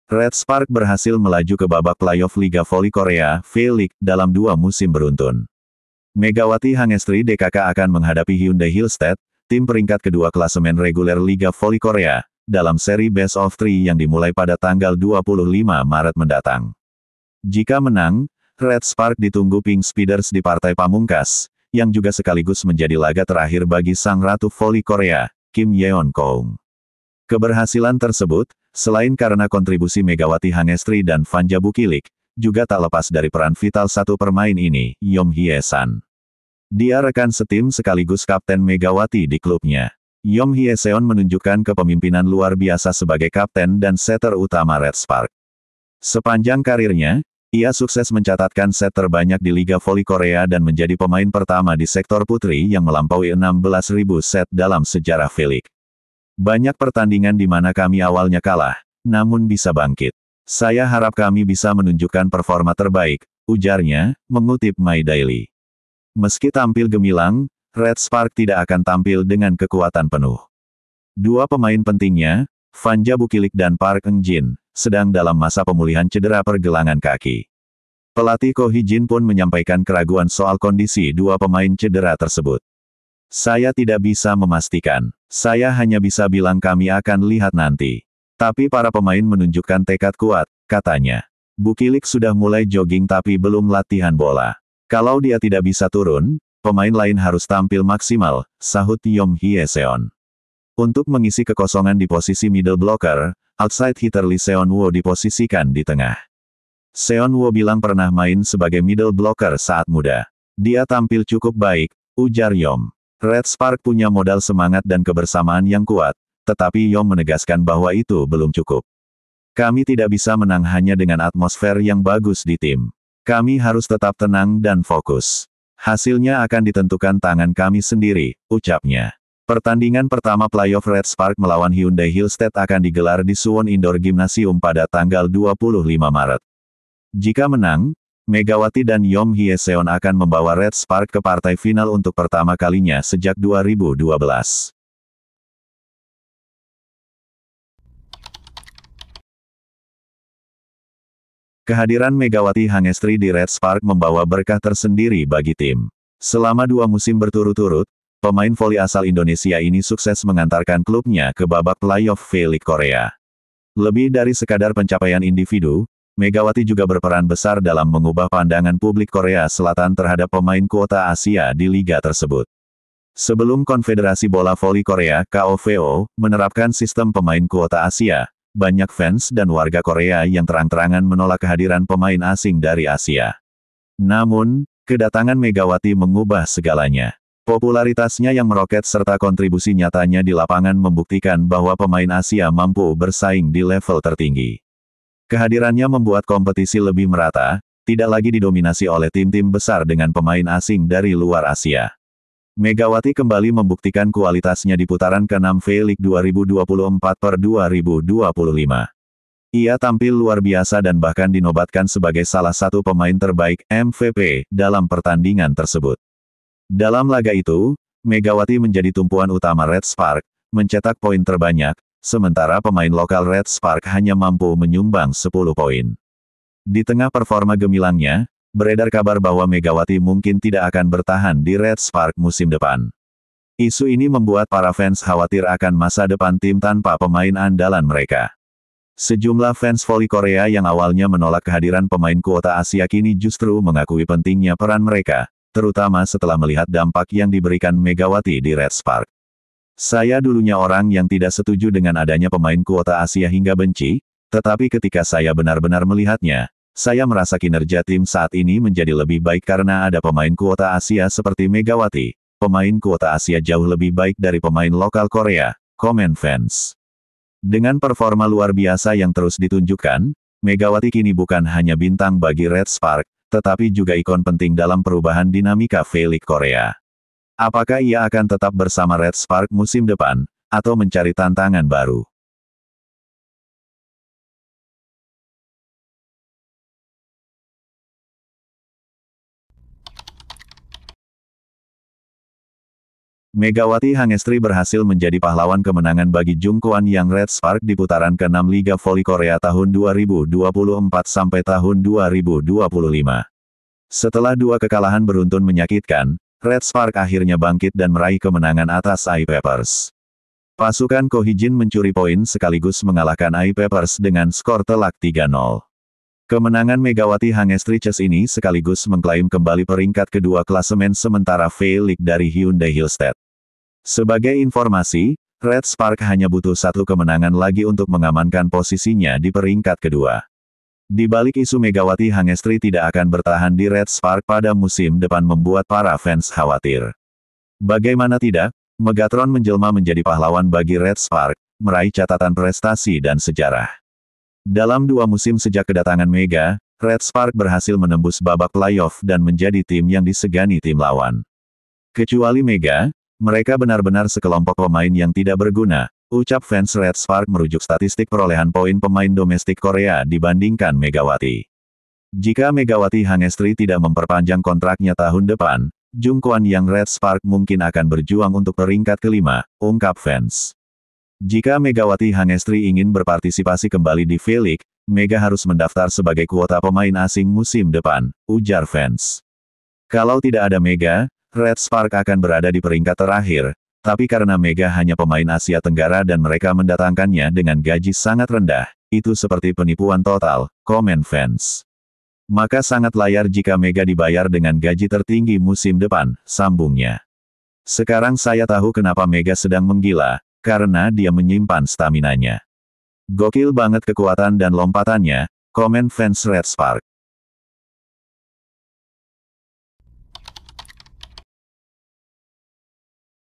Red Spark berhasil melaju ke babak playoff Liga Voli Korea V-League dalam 2 musim beruntun. Megawati Hangestri DKK akan menghadapi Hyundai Hillstead, tim peringkat kedua klasemen reguler Liga Voli Korea, dalam seri Best of 3 yang dimulai pada tanggal 25 Maret mendatang. Jika menang, Red Spark ditunggu Pink Speeders di partai pamungkas, yang juga sekaligus menjadi laga terakhir bagi sang ratu voli Korea, Kim Yeon Koung. Keberhasilan tersebut, selain karena kontribusi Megawati Hangestri dan Vanja Bukilik, juga tak lepas dari peran vital satu pemain ini, Yom Hye-san. Dia rekan setim sekaligus kapten Megawati di klubnya. Yom Hye-seon menunjukkan kepemimpinan luar biasa sebagai kapten dan setter utama Red Spark. Sepanjang karirnya, ia sukses mencatatkan set terbanyak di Liga Voli Korea dan menjadi pemain pertama di sektor putri yang melampaui 16.000 set dalam sejarah V-League. Banyak pertandingan di mana kami awalnya kalah, namun bisa bangkit. Saya harap kami bisa menunjukkan performa terbaik, ujarnya, mengutip My Daily. Meski tampil gemilang, Red Spark tidak akan tampil dengan kekuatan penuh. Dua pemain pentingnya, Vanja Bukilik dan Park Eun-jin, sedang dalam masa pemulihan cedera pergelangan kaki. Pelatih Ko Hee-jin pun menyampaikan keraguan soal kondisi dua pemain cedera tersebut. Saya tidak bisa memastikan. Saya hanya bisa bilang kami akan lihat nanti. Tapi para pemain menunjukkan tekad kuat, katanya. Bukilik sudah mulai jogging tapi belum latihan bola. Kalau dia tidak bisa turun, pemain lain harus tampil maksimal, sahut Yom Hye-seon. Untuk mengisi kekosongan di posisi middle blocker, outside hitter Lee Seon-woo diposisikan di tengah. Seon-woo bilang pernah main sebagai middle blocker saat muda. Dia tampil cukup baik, ujar Yom. Red Spark punya modal semangat dan kebersamaan yang kuat, tetapi Yom menegaskan bahwa itu belum cukup. Kami tidak bisa menang hanya dengan atmosfer yang bagus di tim. Kami harus tetap tenang dan fokus. Hasilnya akan ditentukan tangan kami sendiri, ucapnya. Pertandingan pertama playoff Red Spark melawan Hyundai Hillstead akan digelar di Suwon Indoor Gymnasium pada tanggal 25 Maret. Jika menang, Megawati dan Yom Hye-seon akan membawa Red Spark ke partai final untuk pertama kalinya sejak 2012. Kehadiran Megawati Hangestri di Red Spark membawa berkah tersendiri bagi tim. Selama 2 musim berturut-turut, pemain voli asal Indonesia ini sukses mengantarkan klubnya ke babak playoff V-League Korea. Lebih dari sekadar pencapaian individu, Megawati juga berperan besar dalam mengubah pandangan publik Korea Selatan terhadap pemain kuota Asia di liga tersebut. Sebelum Konfederasi Bola Voli Korea (KOVO) menerapkan sistem pemain kuota Asia, banyak fans dan warga Korea yang terang-terangan menolak kehadiran pemain asing dari Asia. Namun, kedatangan Megawati mengubah segalanya. Popularitasnya yang meroket serta kontribusi nyatanya di lapangan membuktikan bahwa pemain Asia mampu bersaing di level tertinggi. Kehadirannya membuat kompetisi lebih merata, tidak lagi didominasi oleh tim-tim besar dengan pemain asing dari luar Asia. Megawati kembali membuktikan kualitasnya di putaran ke-6 V-League 2024/2025. Ia tampil luar biasa dan bahkan dinobatkan sebagai salah satu pemain terbaik (MVP) dalam pertandingan tersebut. Dalam laga itu, Megawati menjadi tumpuan utama Red Spark, mencetak poin terbanyak, sementara pemain lokal Red Spark hanya mampu menyumbang 10 poin. Di tengah performa gemilangnya, beredar kabar bahwa Megawati mungkin tidak akan bertahan di Red Spark musim depan. Isu ini membuat para fans khawatir akan masa depan tim tanpa pemain andalan mereka. Sejumlah fans voli Korea yang awalnya menolak kehadiran pemain kuota Asia kini justru mengakui pentingnya peran mereka, terutama setelah melihat dampak yang diberikan Megawati di Red Spark. Saya dulunya orang yang tidak setuju dengan adanya pemain kuota Asia hingga benci, tetapi ketika saya benar-benar melihatnya, saya merasa kinerja tim saat ini menjadi lebih baik karena ada pemain kuota Asia seperti Megawati. Pemain kuota Asia jauh lebih baik dari pemain lokal Korea, komen fans. Dengan performa luar biasa yang terus ditunjukkan, Megawati kini bukan hanya bintang bagi Red Spark, tetapi juga ikon penting dalam perubahan dinamika V-League Korea. Apakah ia akan tetap bersama Red Spark musim depan, atau mencari tantangan baru? Megawati Hangestri berhasil menjadi pahlawan kemenangan bagi Jungkwon Yang Red Spark di putaran ke-6 Liga Voli Korea tahun 2024 sampai tahun 2025. Setelah 2 kekalahan beruntun menyakitkan, Red Spark akhirnya bangkit dan meraih kemenangan atas I-Papers. Pasukan Ko Hee-jin mencuri poin sekaligus mengalahkan I-Papers dengan skor telak 3-0. Kemenangan Megawati Hangestri Chess ini sekaligus mengklaim kembali peringkat kedua klasemen sementara V-League dari Hyundai Hillstead. Sebagai informasi, Red Spark hanya butuh 1 kemenangan lagi untuk mengamankan posisinya di peringkat kedua. Di balik isu Megawati Hangestri tidak akan bertahan di Red Spark pada musim depan membuat para fans khawatir. Bagaimana tidak, Megatron menjelma menjadi pahlawan bagi Red Spark, meraih catatan prestasi dan sejarah. Dalam 2 musim sejak kedatangan Mega, Red Spark berhasil menembus babak playoff dan menjadi tim yang disegani tim lawan. Kecuali Mega, mereka benar-benar sekelompok pemain yang tidak berguna, ucap fans Red Spark merujuk statistik perolehan poin pemain domestik Korea dibandingkan Megawati. Jika Megawati Hangestri tidak memperpanjang kontraknya tahun depan, Jungkwon Yang Red Spark mungkin akan berjuang untuk peringkat kelima, ungkap fans. Jika Megawati Hangestri ingin berpartisipasi kembali di V-League, Mega harus mendaftar sebagai kuota pemain asing musim depan, ujar fans. Kalau tidak ada Mega, Red Spark akan berada di peringkat terakhir, tapi karena Mega hanya pemain Asia Tenggara dan mereka mendatangkannya dengan gaji sangat rendah, itu seperti penipuan total, komen fans. Maka sangat layar jika Mega dibayar dengan gaji tertinggi musim depan, sambungnya. Sekarang saya tahu kenapa Mega sedang menggila, karena dia menyimpan staminanya. Gokil banget kekuatan dan lompatannya, komen fans Red Spark.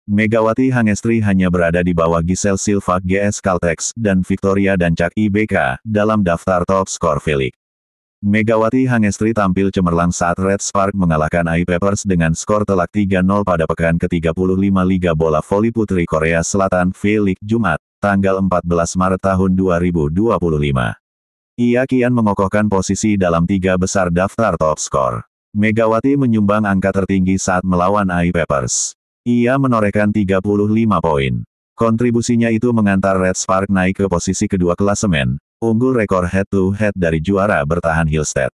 Megawati Hangestri hanya berada di bawah Giselle Silva GS Caltex dan Victoria Dancak IBK dalam daftar top skor V-League. Megawati Hangestri tampil cemerlang saat Red Spark mengalahkan I-Papers dengan skor telak 3-0 pada pekan ke-35 Liga Bola Voli Putri Korea Selatan V-League Jumat, tanggal 14 Maret tahun 2025. Ia kian mengokohkan posisi dalam 3 besar daftar top skor. Megawati menyumbang angka tertinggi saat melawan I-Papers. Ia menorehkan 35 poin. Kontribusinya itu mengantar Red Spark naik ke posisi kedua klasemen, unggul rekor head-to-head dari juara bertahan Hillstead.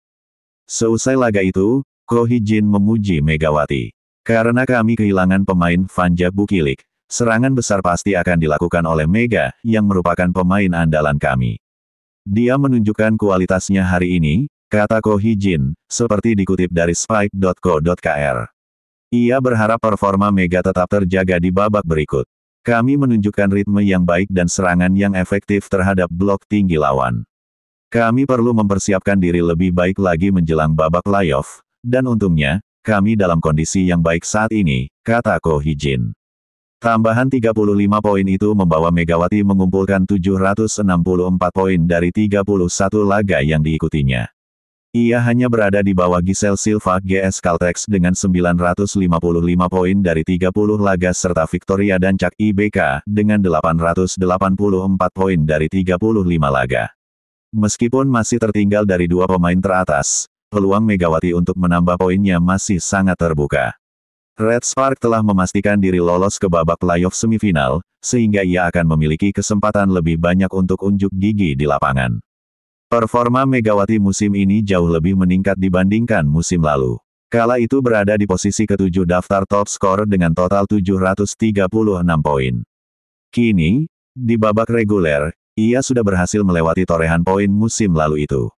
Seusai laga itu, Ko Hee-jin memuji Megawati. Karena kami kehilangan pemain Vanja Bukilik, serangan besar pasti akan dilakukan oleh Mega, yang merupakan pemain andalan kami. Dia menunjukkan kualitasnya hari ini, kata Ko Hee-jin, seperti dikutip dari spike.co.kr. Ia berharap performa Mega tetap terjaga di babak berikut. Kami menunjukkan ritme yang baik dan serangan yang efektif terhadap blok tinggi lawan. Kami perlu mempersiapkan diri lebih baik lagi menjelang babak playoff, dan untungnya, kami dalam kondisi yang baik saat ini, kata Ko Hee-jin. Tambahan 35 poin itu membawa Megawati mengumpulkan 764 poin dari 31 laga yang diikutinya. Ia hanya berada di bawah Giselle Silva GS Caltex dengan 955 poin dari 30 laga serta Victoria Dancak IBK dengan 884 poin dari 35 laga. Meskipun masih tertinggal dari 2 pemain teratas, peluang Megawati untuk menambah poinnya masih sangat terbuka. Red Spark telah memastikan diri lolos ke babak playoff semifinal, sehingga ia akan memiliki kesempatan lebih banyak untuk unjuk gigi di lapangan. Performa Megawati musim ini jauh lebih meningkat dibandingkan musim lalu. Kala itu berada di posisi ke-7 daftar top skor dengan total 736 poin. Kini, di babak reguler, ia sudah berhasil melewati torehan poin musim lalu itu.